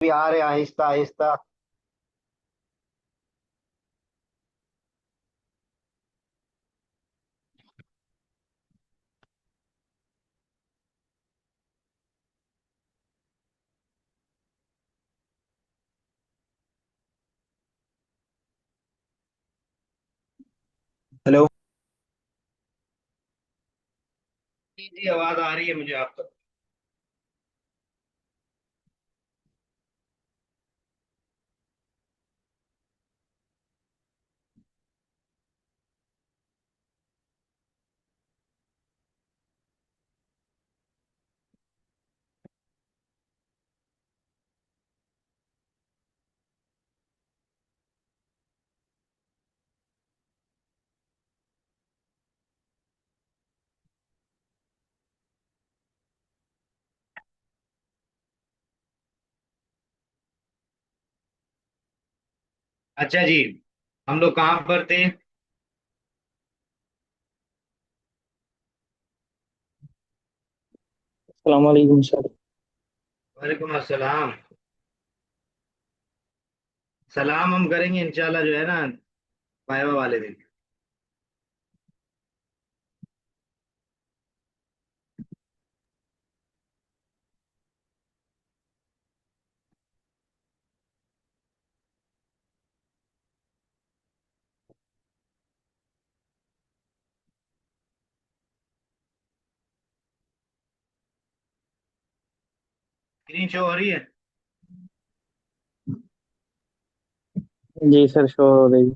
अभी आ रहे हैं आहिस्ता आहिस्ता। हेलो। जी जी, आवाज आ रही है मुझे आप तक। अच्छा जी, हम लोग कहाँ पर थे? अस्सलाम वालेकुम सर। वालेकुम अस्सलाम। सलाम हम करेंगे इंशाल्लाह, जो है ना, वाइवा वाले दिन। स्क्रीन शो हो रही है? जी सर, शो हो रही।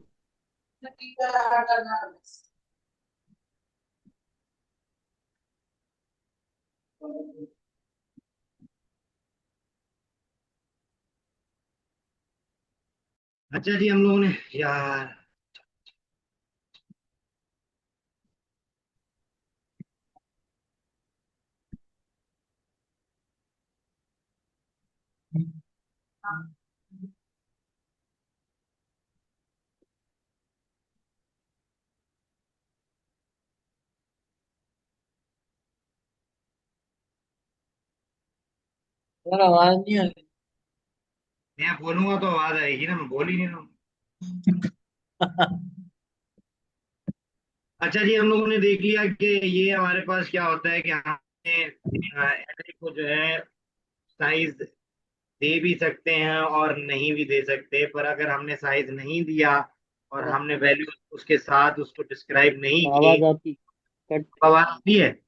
अच्छा जी, हम लोगों ने, यार, सर आवाज नहीं आ रही। मैं बोलूंगा तो आवाज आएगी ना, मैं बोल ही नहीं रहा हूँ। अच्छा जी, हम लोगों ने देख लिया कि ये हमारे पास क्या होता है कि हमने array को जो है साइज दे भी सकते हैं और नहीं भी दे सकते, पर अगर हमने साइज नहीं दिया और हमने वैल्यू उसके साथ उसको डिस्क्राइब नहीं की, आवाज आपकी कट। तो आवाज आती है।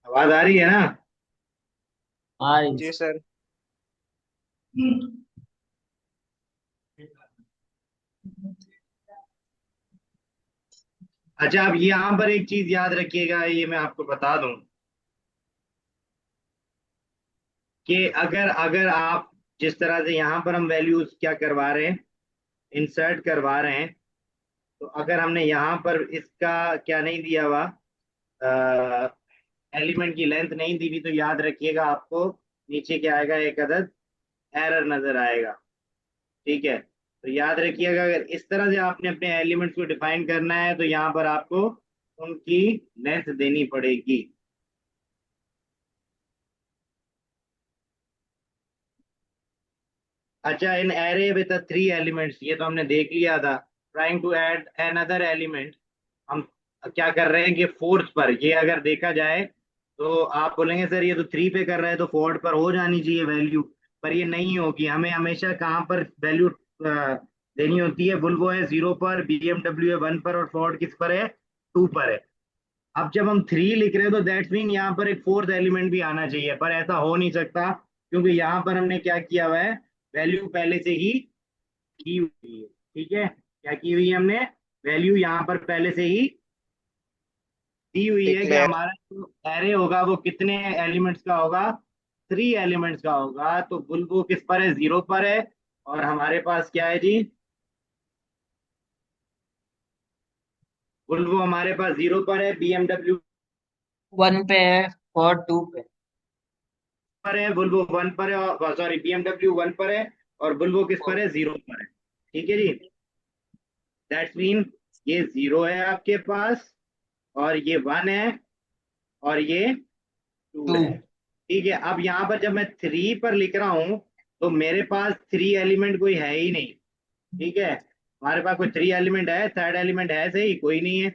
आवाज आ रही है ना? आ रही जी सर। अच्छा, अब यहाँ पर एक चीज याद रखिएगा, ये मैं आपको बता दूं कि अगर अगर आप जिस तरह से यहाँ पर हम वैल्यूज क्या करवा रहे हैं, इंसर्ट करवा रहे हैं, तो अगर हमने यहाँ पर इसका क्या नहीं दिया हुआ, एलिमेंट की लेंथ नहीं दी हुई, तो याद रखिएगा आपको नीचे क्या आएगा, एक अदद एरर नजर आएगा। ठीक है, तो याद रखिएगा अगर इस तरह से आपने अपने एलिमेंट्स को डिफाइन करना है तो यहाँ पर आपको उनकी लेंथ देनी पड़ेगी। अच्छा, in array with three elements, ये तो हमने देख लिया था। Trying to add another element, हम क्या कर रहे हैं कि फोर्थ पर, ये अगर देखा जाए तो आप बोलेंगे सर ये तो थ्री पे कर रहा है तो फोर्थ पर हो जानी चाहिए वैल्यू, पर ये नहीं होगी। हमें हमेशा कहाँ पर वैल्यू देनी होती है? वोल्वो है जीरो पर, बीएमडब्ल्यू है वन पर, और फोर्ड किस पर है? टू पर है। अब जब हम थ्री लिख रहे हैं तो दैट्स मीन यहाँ पर एक फोर्थ एलिमेंट भी आना चाहिए, पर ऐसा हो नहीं सकता क्योंकि यहाँ पर हमने क्या किया हुआ है, वैल्यू पहले से ही की हुई है। ठीक है, क्या की हुई है हमने? वैल्यू यहाँ पर पहले से ही दी हुई है कि डिक्लेयर। हमारा जो एरे होगा वो कितने एलिमेंट्स का होगा? थ्री एलिमेंट्स का होगा। तो बुलबो किस पर है? जीरो पर है। और हमारे पास क्या है जी? बुलबो हमारे पास जीरो पर है, बीएमडब्ल्यू वन पे है और टू पे। पर है, बुलबो वन पर है, और सॉरी बीएमडब्ल्यू वन पर है, और बुलबो किस पर है? जीरो पर है। ठीक है जी, दैट्स मीन ये 0 है आपके पास, और ये 1 है, और ये 2 टू। है। ठीक है, अब यहाँ पर जब मैं 3 पर लिख रहा हूं, तो मेरे पास 3 एलिमेंट कोई है ही नहीं। ठीक है, हमारे पास कोई 3 एलिमेंट है? थर्ड एलिमेंट है? सही, कोई नहीं है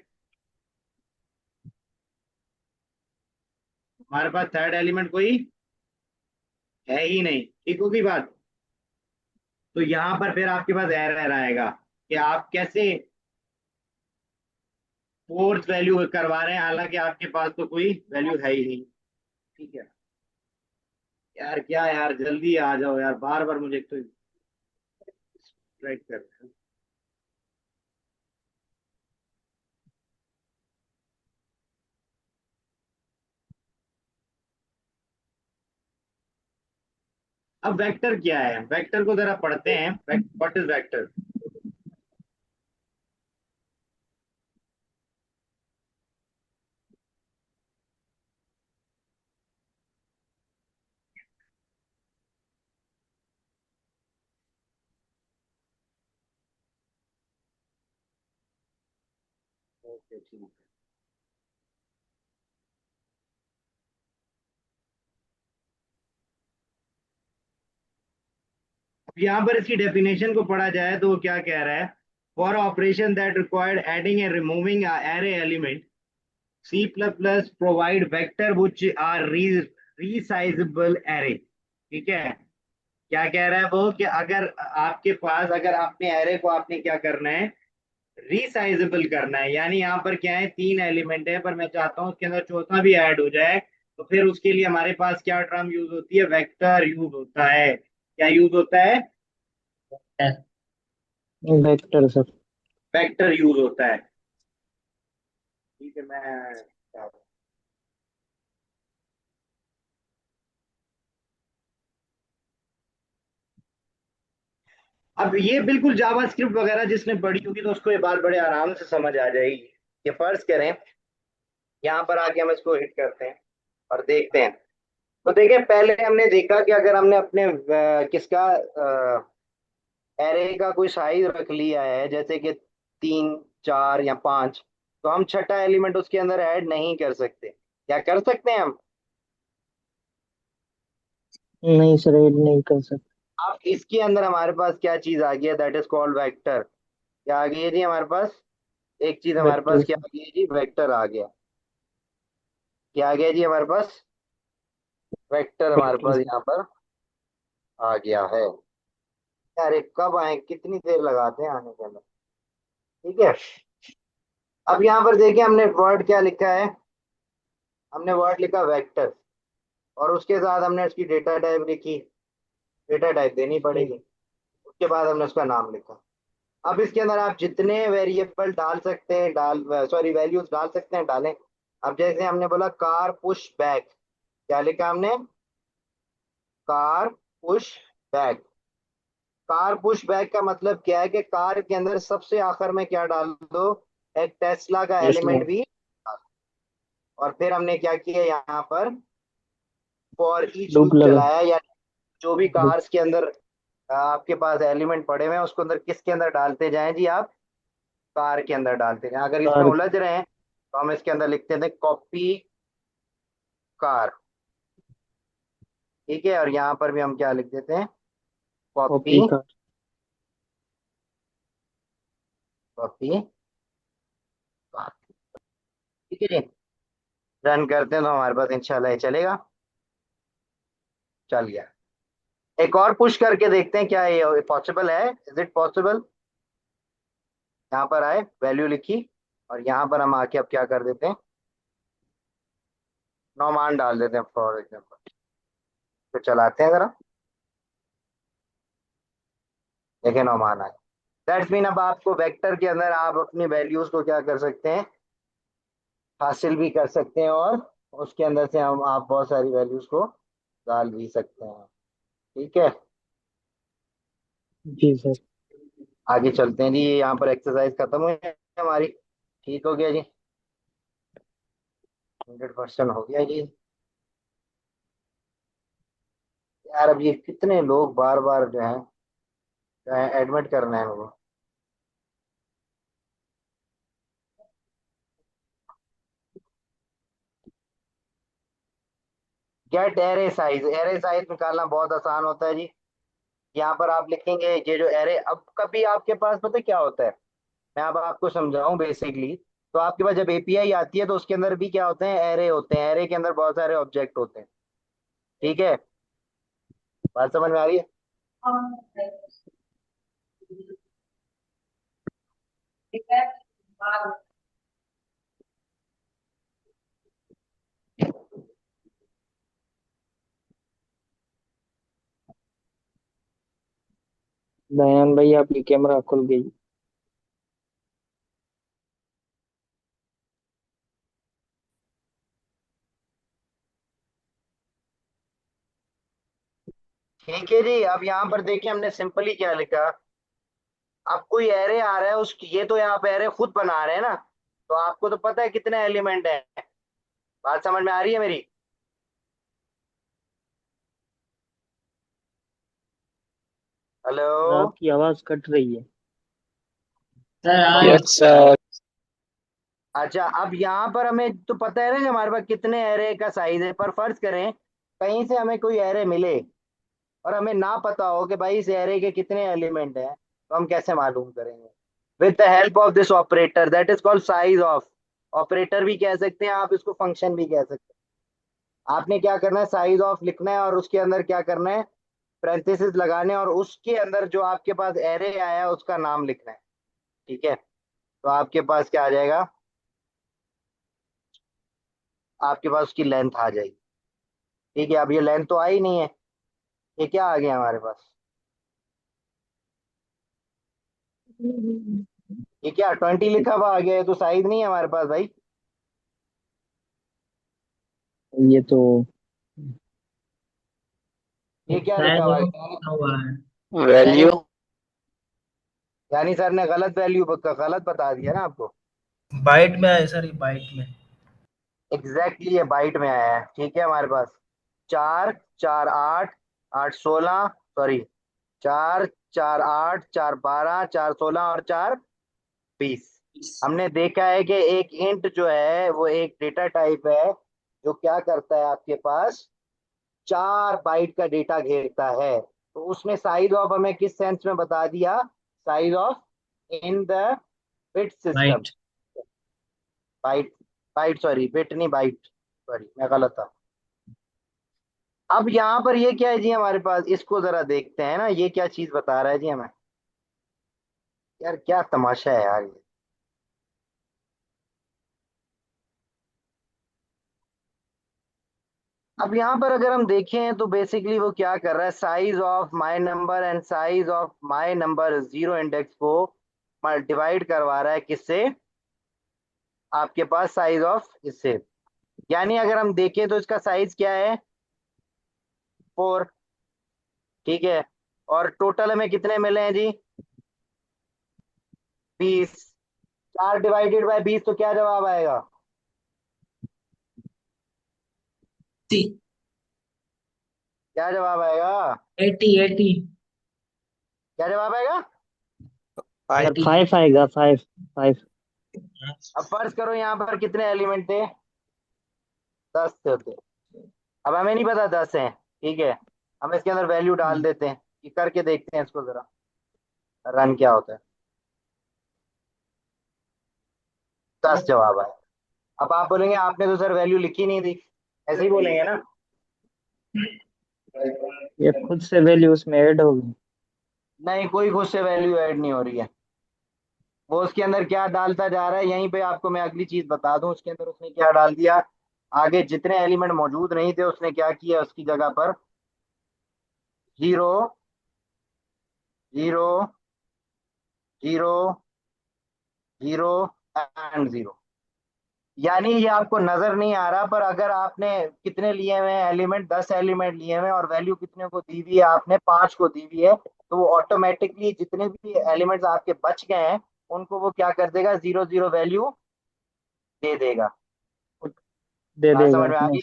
हमारे पास, थर्ड एलिमेंट कोई है ही नहीं। ठीक होगी बात? तो यहाँ पर फिर आपके पास एरर आएगा कि आप कैसे फोर्थ वैल्यू करवा रहे हैं, हालांकि आपके पास तो कोई वैल्यू है ही नहीं। ठीक है यार, क्या यार, जल्दी आ जाओ यार, बार बार मुझे एक तो राइट कर रहे हैं। अब वेक्टर क्या है, वेक्टर को जरा पढ़ते हैं। What is vector? ओके, ठीक है। अब यहाँ पर इसकी डेफिनेशन को पढ़ा जाए तो वो क्या कह रहा है? For operation that required adding and removing array element, C plus plus provide vector which are resizable array. ठीक है, क्या कह रहा है वो कि अगर आपके पास, अगर आपने एरे को आपने क्या करना है, रीसाइजेबल करना है। यानी यहाँ पर क्या है, 3 एलिमेंट है, पर मैं चाहता हूँ उसके अंदर चौथा भी ऐड हो जाए। तो फिर उसके लिए हमारे पास क्या टर्म यूज होती है? वेक्टर यूज होता है। क्या यूज होता है? Vector sir. वेक्टर यूज होता है। ठीक है, मैं अब ये बिल्कुल जावास्क्रिप्ट वगैरह जिसने पढ़ी होगी तो उसको ये बात बड़े आराम से समझ आ जाएगी। ये फर्ज करें, यहाँ पर आके हम इसको हिट करते हैं और देखते हैं। तो देखिए, पहले हमने देखा कि अगर हमने अपने किसका एरे का कोई साइज रख लिया है, जैसे कि 3, 4 या 5, तो हम छठा एलिमेंट उसके अंदर ऐड नहीं कर सकते। क्या कर सकते हैं हम? नहीं सर, ऐड नहीं कर सकते। अब इसके अंदर हमारे पास क्या चीज आ गई है? That is called vector. क्या आ गई है जी हमारे पास? एक चीज हमारे वेक्टर पास क्या सर। आ गई है जी? वेक्टर आ गया। क्या आ गया जी हमारे पास? वेक्टर हमारे वेक्टर पास सर। यहाँ पर आ गया है। अरे कब आए, कितनी देर लगाते हैं आने के अंदर। ठीक है, अब यहाँ पर देखिए हमने वर्ड क्या लिखा है। हमने वर्ड लिखा वेक्टर, और उसके साथ हमने उसकी डेटा टाइप लिखी। डेटा टाइप देनी पड़ेगी। उसके बाद हमने उसका नाम लिखा। अब इसके अंदर आप जितने वेरिएबल डाल सकते हैं डाल, सॉरी वैल्यूज डाल सकते हैं डालें। अब जैसे हमने बोला कार पुश बैक, क्या लिखा हमने? Car push back. Car push back का मतलब क्या है कि कार के अंदर सबसे आखिर में क्या डाल दो? एक टेस्ला का टेस्ला। एलिमेंट भी। और फिर हमने क्या किया यहाँ पर? फॉर ईच लूप लूप लगा। चलाया, या जो भी लूप। कार्स के अंदर आपके पास एलिमेंट पड़े हुए हैं उसको अंदर किसके अंदर डालते जाएं जी आप? कार के अंदर डालते जाएं। अगर इसमें कार। उलझ रहे हैं तो हम इसके अंदर लिखते थे कॉपी कार। ठीक है, और यहाँ पर भी हम क्या लिख देते हैं? Copy copy car. Copy car. ठीक है जी, रन करते हैं तो हमारे पास इंशाल्लाह ये चलेगा। चल गया। एक और पुश करके देखते हैं क्या ये पॉसिबल है। Is it possible? यहाँ पर आए, वैल्यू लिखी, और यहाँ पर हम आके अब क्या कर देते हैं? नौमान डाल देते हैं फॉर एग्जाम्पल। तो चलाते हैं जरा, देखें नौमान आए। दैट्स मीन अब आपको वेक्टर के अंदर आप अपनी वैल्यूज को क्या कर सकते हैं? हासिल भी कर सकते हैं, और उसके अंदर से हम आप बहुत सारी वैल्यूज को डाल भी सकते हैं। ठीक है, जी सर। आगे चलते हैं जी। यहाँ पर एक्सरसाइज खत्म हुई है हमारी। ठीक हो गया जी, 100% हो गया जी। यार अब ये कितने लोग बार बार जो है एडमिट करना है उनको। Get array size, array size निकालना बहुत आसान होता है जी। यहाँ पर आप लिखेंगे ये जो एरे, अब कभी आपके पास पता है क्या होता है, मैं अब आपको समझाऊं बेसिकली। तो आपके पास जब एपीआई आती है तो उसके अंदर भी क्या होते हैं, एरे होते हैं, एरे के अंदर बहुत सारे ऑब्जेक्ट होते हैं। ठीक है, बात समझ में आ रही है? दयान भाई आपकी कैमरा खुल गई। ठीक है जी, अब यहाँ पर देखिए हमने सिंपली क्या लिखा। अब कोई एरे आ रहा है उसकी, ये तो यहाँ पे एरे खुद बना रहे हैं ना, तो आपको तो पता है कितने एलिमेंट है। बात समझ में आ रही है मेरी? Sir hello. आपकी आवाज कट रही है। सर आ रही। Yes sir. अच्छा, अब यहाँ पर हमें तो पता है ना कि हमारे पास कितने एरे का साइज है, पर फर्ज करें कहीं से हमें कोई एरे मिले और हमें ना पता हो कि भाई इस एरे के कितने एलिमेंट हैं, तो हम कैसे मालूम करेंगे? With the help of this operator that is called size of. Operator भी कह सकते हैं आप इसको, फंक्शन भी कह सकते हैं। आपने क्या करना है, साइज ऑफ लिखना है और उसके अंदर क्या करना है, पैरेंथेसिस लगाने, और उसके अंदर जो आपके पास एरे आया है उसका नाम लिखना है। ठीक है, तो आपके पास क्या आ जाएगा, आपके पास उसकी लेंथ आ जाएगी। ठीक है, अब ये लेंथ तो आई नहीं है, ये क्या आ गया हमारे पास, ये क्या 20 लिखा हुआ आ गया, ये तो साइज नहीं है हमारे पास भाई। ये तो ये क्या लिखा शायद हुआ वो है? लिखा हुआ है। यानी वैल्यू। यानी सर ने गलत वैल्यू गलत बता दिया ना आपको। बाइट में है सर, ये बाइट में। एग्जैक्टली ये बाइट में आया है। ठीक है, हमारे पास चार, चार आठ, आठ सोलह, सॉरी, चार, चार आठ, चार बारह, चार सोलह और चार 20। हमने देखा है कि एक इंट जो है वो एक डेटा टाइप है जो क्या करता है, आपके पास 4 बाइट का डेटा घेरता है। तो उसने साइज ऑफ हमें किस सेंस में बता दिया, size of in the bit system. Byte. Byte, byte sorry, bit नहीं बाइट, सॉरी मैं गलत था। अब यहाँ पर ये क्या है जी हमारे पास, इसको जरा देखते हैं ना, ये क्या चीज बता रहा है जी हमें। यार क्या तमाशा है यार ये। अब यहाँ पर अगर हम देखें तो बेसिकली वो क्या कर रहा है, size of my number and size of my number zero index को डिवाइड करवा रहा है किससे, आपके पास साइज ऑफ इससे। यानी अगर हम देखें तो इसका साइज क्या है, 4। ठीक है, और टोटल हमें कितने मिले हैं जी, 20। 4 डिवाइडेड बाय 20 तो क्या जवाब आएगा? क्या जवाब आएगा? 80 80। क्या जवाब आएगा? सर 80। 5 आएगा, 5 5। अब फर्ज करो यहाँ पर कितने एलिमेंट थे, 10 थे। अब हमें नहीं पता 10 है, ठीक है, हम इसके अंदर वैल्यू डाल देते हैं, ये करके देखते हैं इसको जरा, रन क्या होता है। 10 जवाब आए। अब आप बोलेंगे आपने तो सर वैल्यू लिखी नहीं थी, ऐसे ही बोलेंगे ना? ये खुद से वैल्यू उसमें ऐड होगी। नहीं, कोई खुद से वैल्यू ऐड नहीं हो रही है, वो उसके अंदर क्या डालता जा रहा है, यहीं पे आपको मैं अगली चीज बता दूं, उसके अंदर उसने क्या डाल दिया, आगे जितने एलिमेंट मौजूद नहीं थे उसने क्या किया, उसकी जगह पर zero, zero, zero, zero and zero. यानी ये आपको नजर नहीं आ रहा, पर अगर आपने कितने लिए हुए हैं एलिमेंट, 10 एलिमेंट लिए हुए हैं और वैल्यू कितने को दी हुई है आपने, 5 को दी हुई है, तो वो ऑटोमेटिकली जितने भी एलिमेंट्स आपके बच गए हैं उनको वो क्या कर देगा, जीरो जीरो वैल्यू दे देगा। दे बात देगा समझ में आ उसमें। रही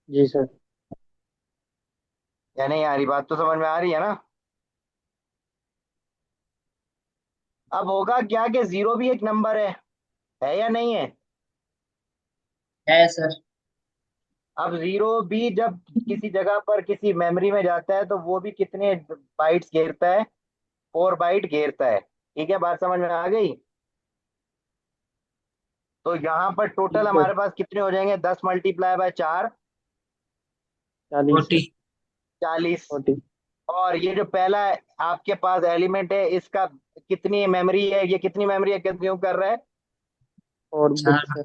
जी सर। है या नहीं आ रही? बात तो समझ में आ रही है ना? अब होगा क्या कि जीरो भी एक नंबर है या नहीं है? है सर। अब जीरो भी जब किसी जगह पर किसी मेमोरी में जाता है तो वो भी कितने बाइट्स घेरता है? 4 बाइट घेरता है। ठीक है, बात समझ में आ गई? तो यहाँ पर जी टोटल सर। हमारे पास कितने हो जाएंगे? 10 × 4 40। 40। 40। 40। और ये जो पहला आपके पास एलिमेंट है इसका कितनी मेमोरी है, ये कितनी मेमोरी है कंज्यूम कर रहा है? 4 बिट 4। सर।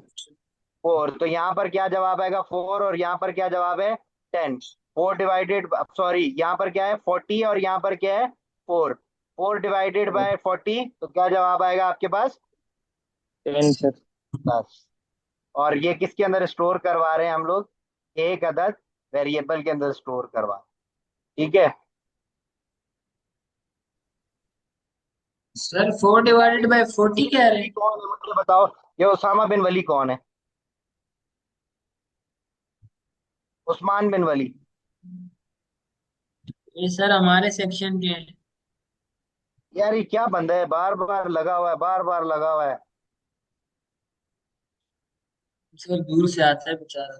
4। तो यहाँ पर क्या जवाब आएगा? 4। और यहाँ पर क्या जवाब है? 10। 4 डिवाइडेड, सॉरी, यहाँ पर क्या है? 40 और यहाँ पर क्या है? 4। 4 डिवाइडेड बाय 40, तो क्या जवाब आएगा आपके पास? 10 सर। 10। और ये किसके अंदर स्टोर करवा रहे हैं हम लोग? एक अदद वेरिएबल के अंदर स्टोर करवा। ठीक है। सर 4/40 कह रहे वली हैं। कौन है मुझे बताओ? ये उसामा बिन वली कौन है? उस्मान बिन वली। ये सर हमारे सेक्शन के हैं। यार ये क्या बंदा है, बार बार लगा हुआ है, बार बार लगा हुआ है। सर दूर से आता है बेचारा।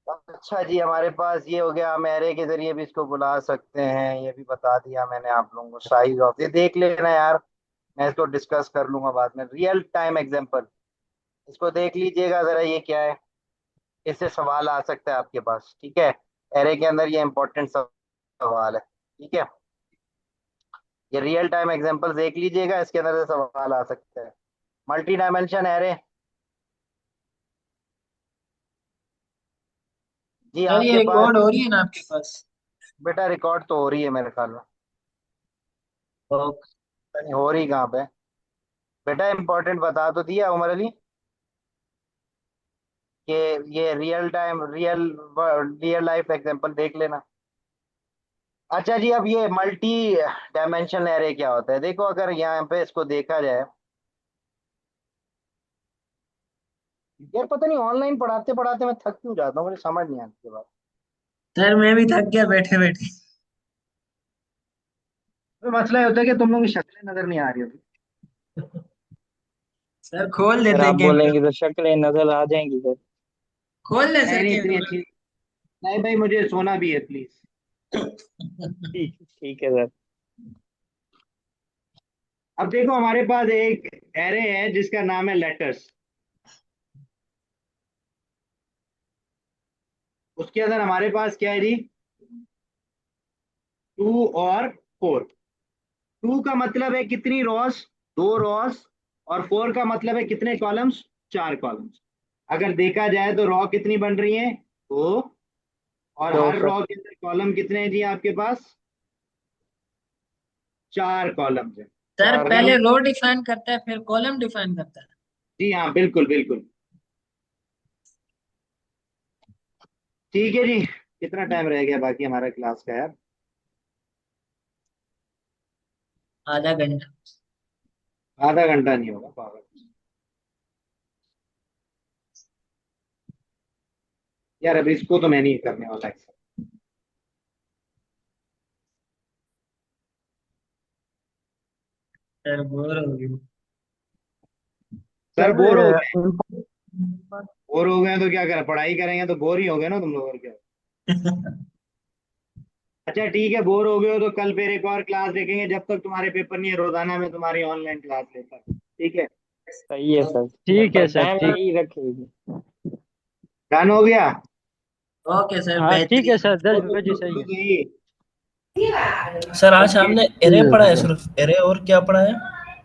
अच्छा जी, हमारे पास ये हो गया, हम एरे के जरिए भी इसको बुला सकते हैं, ये भी बता दिया मैंने आप लोगों को। साइज ऑफ ये देख लेना यार, मैं इसको डिस्कस कर लूंगा बाद में। रियल टाइम एग्जांपल, इसको देख लीजिएगा जरा, ये क्या है? इससे सवाल आ सकता है आपके पास। ठीक है, एरे के अंदर ये इंपॉर्टेंट सवाल है। ठीक है, ये रियल टाइम एग्जांपल देख लीजिएगा, इसके अंदर से सवाल आ सकता है। Multi dimension array. जी सर ये आपके पास। रिकॉर्ड हो रही है ना आपके पास? बेटा रिकॉर्ड तो हो रही है मेरे ख्याल में। ओके। नहीं, हो रही कहाँ पे? बेटा इंपॉर्टेंट बता तो दिया उमर अली कि ये real time, real life example देख लेना। अच्छा जी, अब ये मल्टी डायमेंशनल एरे क्या होता है? देखो, अगर यहाँ पे इसको देखा जाए, यार पता नहीं ऑनलाइन पढ़ाते पढ़ाते मैं थक क्यों जाता हूँ, मुझे समझ नहीं आती बात। सर मैं भी थक गया बैठे बैठे। तो मसला ये होता है कि तुम लोगों की शक्लें नजर नहीं आ रही होती। सर खोल सर देते आप हैं कैमरा। बोलेंगे तो शक्लें नजर आ जाएंगी सर। खोल ले नहीं सर नहीं, इतनी कैमरा। अच्छी नहीं भाई, मुझे सोना भी है प्लीज। ठीक ठीक है सर। अब देखो, हमारे पास एक एरे है जिसका नाम है लेटर्स। उसके अंदर हमारे पास क्या है जी? 2 और 4। 2 का मतलब है कितनी रॉस? 2 रॉस। और 4 का मतलब है कितने कॉलम्स? 4 कॉलम्स। अगर देखा जाए तो रॉ कितनी बन रही है? 2। और 2 हर सर। रॉ के अंदर कॉलम कितने हैं जी आपके पास? 4 कॉलम्स है। सर चार पहले सर। रो डिफाइन करता है फिर कॉलम डिफाइन करता है। जी हाँ, बिल्कुल बिल्कुल। ठीक है जी, कितना टाइम रह गया बाकी हमारा क्लास का यार? आधा घंटा। आधा घंटा नहीं होगा पागल। यार अब इसको तो मैं नहीं करने वाला है। सर बोर हो गई। सर सर बोर हो गए? बोर हो गए तो क्या करें, पढ़ाई करेंगे तो बोर ही हो गए ना तुम लोग, और क्या। अच्छा ठीक है, बोर हो गए हो तो कल फिर एक और क्लास देखेंगे, जब तक तुम्हारे पेपर नहीं है रोजाना मैं तुम्हारी ऑनलाइन क्लास लेता हूँ। ठीक है? सही है सर। ठीक है पर सर, टाइम ठीक। यही रखेगी। डन हो गया? ओके सर हाँ ठीक है बेहतरीन। सर, दस तो बजे सही है। सही। सर आज ओके। हमने एरे पढ़ा है, सिर्फ एरे, और क्या पढ़ा है?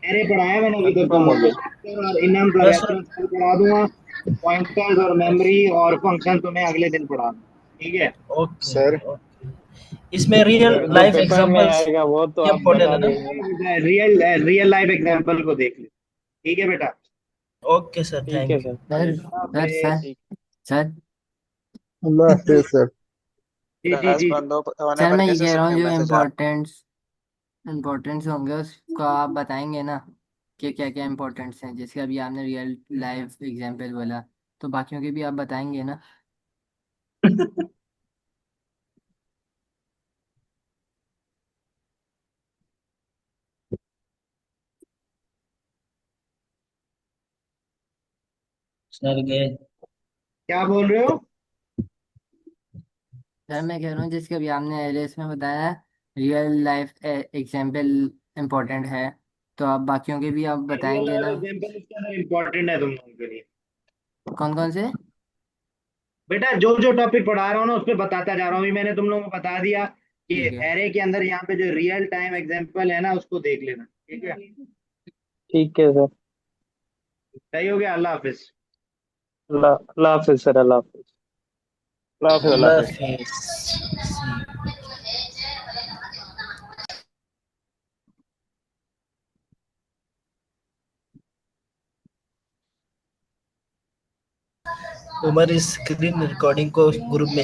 अरे पढ़ाया मैंने अभी तक, कंफर्म तुमको हो गया। डिस्क्रिप्टर और इनम का बस रेफरेंस कल पढ़ा दूंगा। पॉइंटर्स और मेमोरी और फंक्शन तुम्हें अगले दिन पढ़ा दूंगा। ठीक है? Okay sir okay. इसमें रियल सर जो लाइफ पेपर में एग्जांपल्स आएगा वो तो आप इम्पोर्टेंट बता है ना? देंगे ना। रियल रियल लाइफ एग्जांपल को देख ले। ठीक है बेटा? ओके सर, ठीक है thank you. Sir. Sir sir अबे, सर ठीक। सर अल्लाह हाफिज सर। जी जी क्लास जी। बंद होने सर पर मैं ये कैसे कह रहा हूँ जो मैसेज आ इम्पोर्टेंट्स होंगे उसका आप बताएंगे ना कि क्या क्या इम्पोर्टेंट्स हैं, जैसे अभी आपने रियल लाइफ एग्जांपल बोला, तो बाकियों के भी आप बताएंगे ना। सर गए। क्या बोल रहे हो? सर मैं कह रहा हूँ जैसे कि अभी आपने एरेस में बताया रियल लाइफ एग्जाम्पल इम्पोर्टेंट है, तो आप बाकियों के भी आप रियल बताएंगे लाइफ ना? एग्जांपल इसके अंदर इम्पोर्टेंट है तुम लोगों के लिए। कौन कौन से? बेटा जो जो टॉपिक पढ़ा रहा हूँ ना उस पर बताता जा रहा हूँ। अभी मैंने तुम लोगों को बता दिया कि ठीक है। एरे के अंदर यहाँ पे जो रियल टाइम एग्जांपल है ना उसको देख लेना, ठीक है? ठीक है सर। सही हो गया। अल्लाह हाफिज। अल्लाह अल्लाह हाफिज सर, अल्लाह हाफिज। अल्लाह हाफिज, अल्लाह अल्लाह हाफिज। हाफिज। उमर इस स्क्रीन रिकॉर्डिंग को ग्रुप में